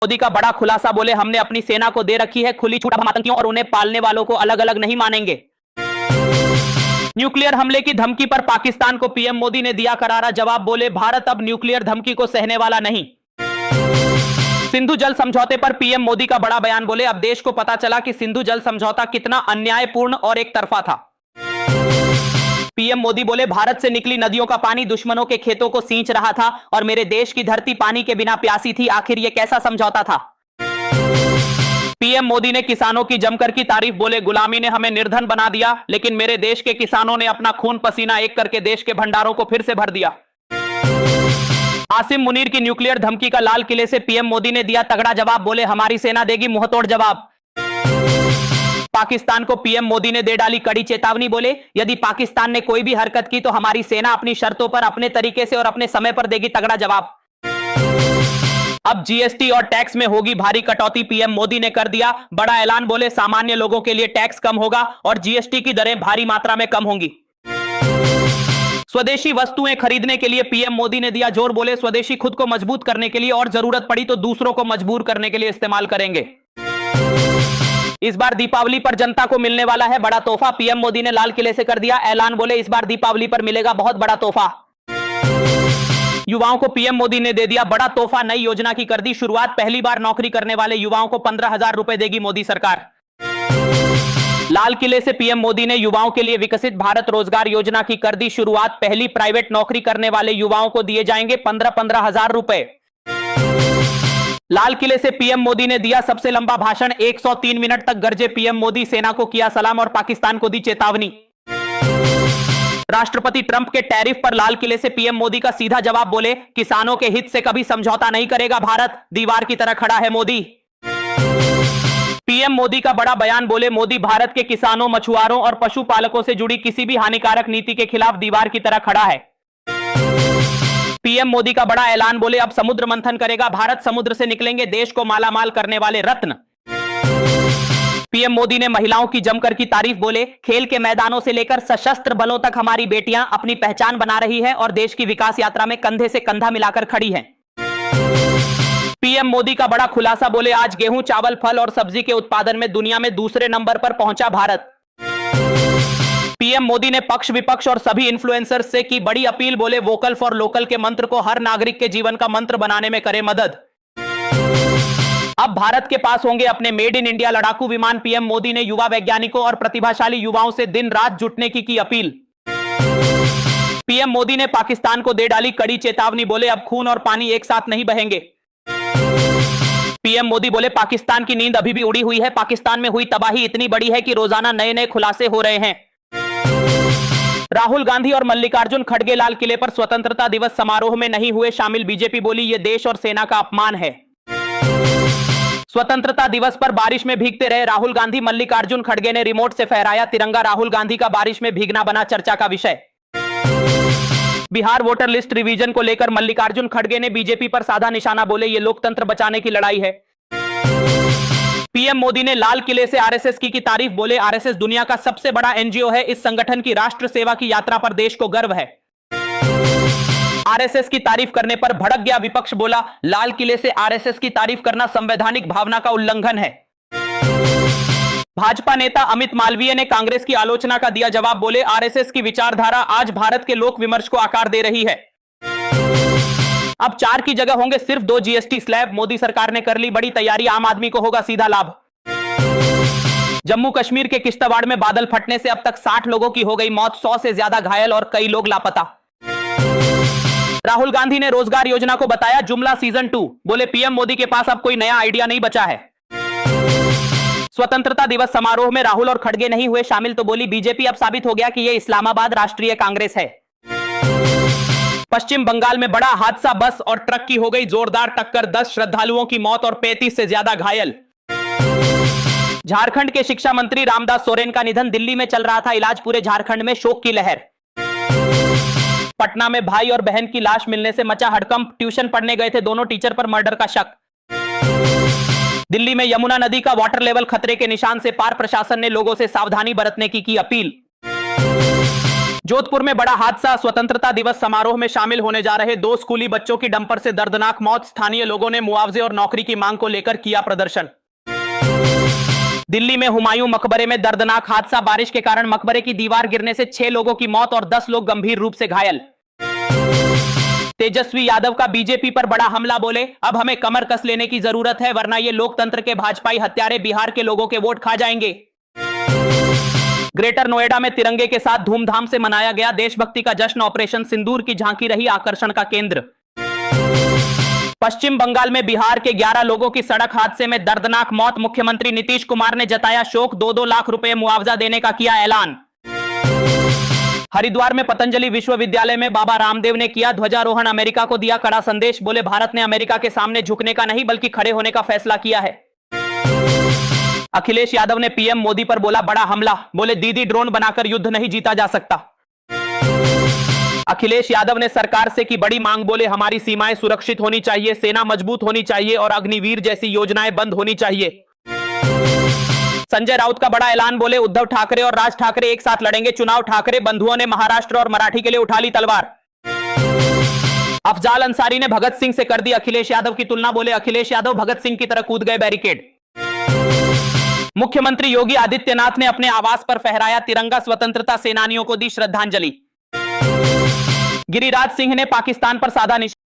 मोदी का बड़ा खुलासा, बोले हमने अपनी सेना को दे रखी है खुली छूट, हम आतंकियों और उन्हें पालने वालों को अलग अलग नहीं मानेंगे। न्यूक्लियर हमले की धमकी पर पाकिस्तान को पीएम मोदी ने दिया करारा जवाब, बोले भारत अब न्यूक्लियर धमकी को सहने वाला नहीं। सिंधु जल समझौते पर पीएम मोदी का बड़ा बयान, बोले अब देश को पता चला कि सिंधु जल समझौता कितना अन्यायपूर्ण और एक तरफा था। पीएम मोदी बोले भारत से निकली नदियों का पानी दुश्मनों के खेतों को सींच रहा था और मेरे देश की धरती पानी के बिना प्यासी थी, आखिर यह कैसा समझौता था। पीएम मोदी ने किसानों की जमकर की तारीफ, बोले गुलामी ने हमें निर्धन बना दिया लेकिन मेरे देश के किसानों ने अपना खून पसीना एक करके देश के भंडारों को फिर से भर दिया। आसिम मुनीर की न्यूक्लियर धमकी का लाल किले से पीएम मोदी ने दिया तगड़ा जवाब, बोले हमारी सेना देगी मुंहतोड़ जवाब। पाकिस्तान को पीएम मोदी ने दे डाली कड़ी चेतावनी, बोले यदि पाकिस्तान ने कोई भी हरकत की तो हमारी सेना अपनी शर्तों पर अपने तरीके से और अपने समय पर देगी तगड़ा जवाब। अब जीएसटी और टैक्स में होगी भारी कटौती, पीएम मोदी ने कर दिया बड़ा ऐलान, बोले सामान्य लोगों के लिए टैक्स कम होगा और जीएसटी की दरें भारी मात्रा में कम होंगी। स्वदेशी वस्तुएं खरीदने के लिए पीएम मोदी ने दिया जोर, बोले स्वदेशी खुद को मजबूत करने के लिए और जरूरत पड़ी तो दूसरों को मजबूर करने के लिए इस्तेमाल करेंगे। इस बार दीपावली पर जनता को मिलने वाला है बड़ा तोहफा, पीएम मोदी ने लाल किले से कर दिया ऐलान, बोले इस बार दीपावली पर मिलेगा बहुत बड़ा तोहफा। युवाओं को पीएम मोदी ने दे दिया बड़ा तोहफा, नई योजना की कर दी शुरुआत, पहली बार नौकरी करने वाले युवाओं को 15,000 रुपए देगी मोदी सरकार। लाल किले से पीएम मोदी ने युवाओं के लिए विकसित भारत रोजगार योजना की कर दी शुरुआत, पहली प्राइवेट नौकरी करने वाले युवाओं को दिए जाएंगे 15,000 रुपए। लाल किले से पीएम मोदी ने दिया सबसे लंबा भाषण, 103 मिनट तक गरजे पीएम मोदी, सेना को किया सलाम और पाकिस्तान को दी चेतावनी। राष्ट्रपति ट्रंप के टैरिफ पर लाल किले से पीएम मोदी का सीधा जवाब, बोले किसानों के हित से कभी समझौता नहीं करेगा भारत, दीवार की तरह खड़ा है मोदी। पीएम मोदी का बड़ा बयान, बोले मोदी भारत के किसानों, मछुआरों और पशुपालकों से जुड़ी किसी भी हानिकारक नीति के खिलाफ दीवार की तरह खड़ा है। पीएम मोदी का बड़ा ऐलान, बोले अब समुद्र मंथन करेगा भारत, समुद्र से निकलेंगे देश को मालामाल करने वाले रत्न। पीएम मोदी ने महिलाओं की जमकर की तारीफ, बोले खेल के मैदानों से लेकर सशस्त्र बलों तक हमारी बेटियां अपनी पहचान बना रही हैं और देश की विकास यात्रा में कंधे से कंधा मिलाकर खड़ी हैं। पीएम मोदी का बड़ा खुलासा, बोले आज गेहूं, चावल, फल और सब्जी के उत्पादन में दुनिया में दूसरे नंबर पर पहुंचा भारत। पीएम मोदी ने पक्ष विपक्ष और सभी इन्फ्लुएंसर्स से की बड़ी अपील, बोले वोकल फॉर लोकल के मंत्र को हर नागरिक के जीवन का मंत्र बनाने में करे मदद। अब भारत के पास होंगे अपने मेड इन इंडिया लड़ाकू विमान, पीएम मोदी ने युवा वैज्ञानिकों और प्रतिभाशाली युवाओं से दिन रात जुटने की अपील। पीएम मोदी ने पाकिस्तान को दे डाली कड़ी चेतावनी, बोले अब खून और पानी एक साथ नहीं बहेंगे। पीएम मोदी बोले पाकिस्तान की नींद अभी भी उड़ी हुई है, पाकिस्तान में हुई तबाही इतनी बड़ी है कि रोजाना नए नए खुलासे हो रहे हैं। राहुल गांधी और मल्लिकार्जुन खड़गे लाल किले पर स्वतंत्रता दिवस समारोह में नहीं हुए शामिल, बीजेपी बोली यह देश और सेना का अपमान है। स्वतंत्रता दिवस पर बारिश में भीगते रहे राहुल गांधी, मल्लिकार्जुन खड़गे ने रिमोट से फहराया तिरंगा, राहुल गांधी का बारिश में भीगना बना चर्चा का विषय। बिहार वोटर लिस्ट रिवीजन को लेकर मल्लिकार्जुन खड़गे ने बीजेपी पर साधा निशाना, बोले ये लोकतंत्र बचाने की लड़ाई है। पीएम मोदी ने लाल किले से आरएसएस की तारीफ, बोले आरएसएस दुनिया का सबसे बड़ा एनजीओ है, इस संगठन की राष्ट्र सेवा की यात्रा पर देश को गर्व है। आरएसएस की तारीफ करने पर भड़क गया विपक्ष, बोला लाल किले से आरएसएस की तारीफ करना संवैधानिक भावना का उल्लंघन है। भाजपा नेता अमित मालवीय ने कांग्रेस की आलोचना का दिया जवाब, बोले आरएसएस की विचारधारा आज भारत के लोक विमर्श को आकार दे रही है। अब 4 की जगह होंगे सिर्फ 2 जीएसटी स्लैब, मोदी सरकार ने कर ली बड़ी तैयारी, आम आदमी को होगा सीधा लाभ। जम्मू कश्मीर के किश्तवाड़ में बादल फटने से अब तक 60 लोगों की हो गई मौत, 100 से ज्यादा घायल और कई लोग लापता। राहुल गांधी ने रोजगार योजना को बताया जुमला सीजन 2, बोले पीएम मोदी के पास अब कोई नया आइडिया नहीं बचा है। स्वतंत्रता दिवस समारोह में राहुल और खड़गे नहीं हुए शामिल, तो बोली बीजेपी अब साबित हो गया कि यह इस्लामाबाद राष्ट्रीय कांग्रेस है। पश्चिम बंगाल में बड़ा हादसा, बस और ट्रक की हो गई जोरदार टक्कर, 10 श्रद्धालुओं की मौत और 35 से ज्यादा घायल। झारखंड के शिक्षा मंत्री रामदास सोरेन का निधन, दिल्ली में चल रहा था इलाज, पूरे झारखंड में शोक की लहर। पटना में भाई और बहन की लाश मिलने से मचा हड़कंप, ट्यूशन पढ़ने गए थे दोनों टीचर पर मर्डर का शक। दिल्ली में यमुना नदी का वाटर लेवल खतरे के निशान से पार, प्रशासन ने लोगों से सावधानी बरतने की अपील। जोधपुर में बड़ा हादसा। स्वतंत्रता दिवस समारोह में शामिल होने जा रहे 2 स्कूली बच्चों की डंपर से दर्दनाक मौत। स्थानीय लोगों ने मुआवजे और नौकरी की मांग को लेकर किया प्रदर्शन। दिल्ली में हुमायूं मकबरे में दर्दनाक हादसा। बारिश के कारण मकबरे की दीवार गिरने से 6 लोगों की मौत और 10 लोग गंभीर रूप से घायल। तेजस्वी यादव का बीजेपी पर बड़ा हमला। बोले, अब हमें कमर कस लेने की जरूरत है, वरना ये लोकतंत्र के भाजपाई हत्यारे बिहार के लोगों के वोट खा जाएंगे। ग्रेटर नोएडा में तिरंगे के साथ धूमधाम से मनाया गया देशभक्ति का जश्न। ऑपरेशन सिंदूर की झांकी रही आकर्षण का केंद्र। पश्चिम बंगाल में बिहार के 11 लोगों की सड़क हादसे में दर्दनाक मौत। मुख्यमंत्री नीतीश कुमार ने जताया शोक। 2-2 लाख रुपए मुआवजा देने का किया ऐलान। हरिद्वार में पतंजलि विश्वविद्यालय में बाबा रामदेव ने किया ध्वजारोहण। अमेरिका को दिया कड़ा संदेश। बोले, भारत ने अमेरिका के सामने झुकने का नहीं बल्कि खड़े होने का फैसला किया है। अखिलेश यादव ने पीएम मोदी पर बोला बड़ा हमला। बोले, दीदी ड्रोन बनाकर युद्ध नहीं जीता जा सकता। अखिलेश यादव ने सरकार से की बड़ी मांग। बोले, हमारी सीमाएं सुरक्षित होनी चाहिए, सेना मजबूत होनी चाहिए और अग्निवीर जैसी योजनाएं बंद होनी चाहिए। संजय राउत का बड़ा ऐलान। बोले, उद्धव ठाकरे और राज ठाकरे एक साथ लड़ेंगे चुनाव। ठाकरे बंधुओं ने महाराष्ट्र और मराठी के लिए उठा ली तलवार। अफजाल अंसारी ने भगत सिंह से कर दी अखिलेश यादव की तुलना। बोले, अखिलेश यादव भगत सिंह की तरह कूद गए बैरिकेड। मुख्यमंत्री योगी आदित्यनाथ ने अपने आवास पर फहराया तिरंगा। स्वतंत्रता सेनानियों को दी श्रद्धांजलि। गिरिराज सिंह ने पाकिस्तान पर साधा निशाना।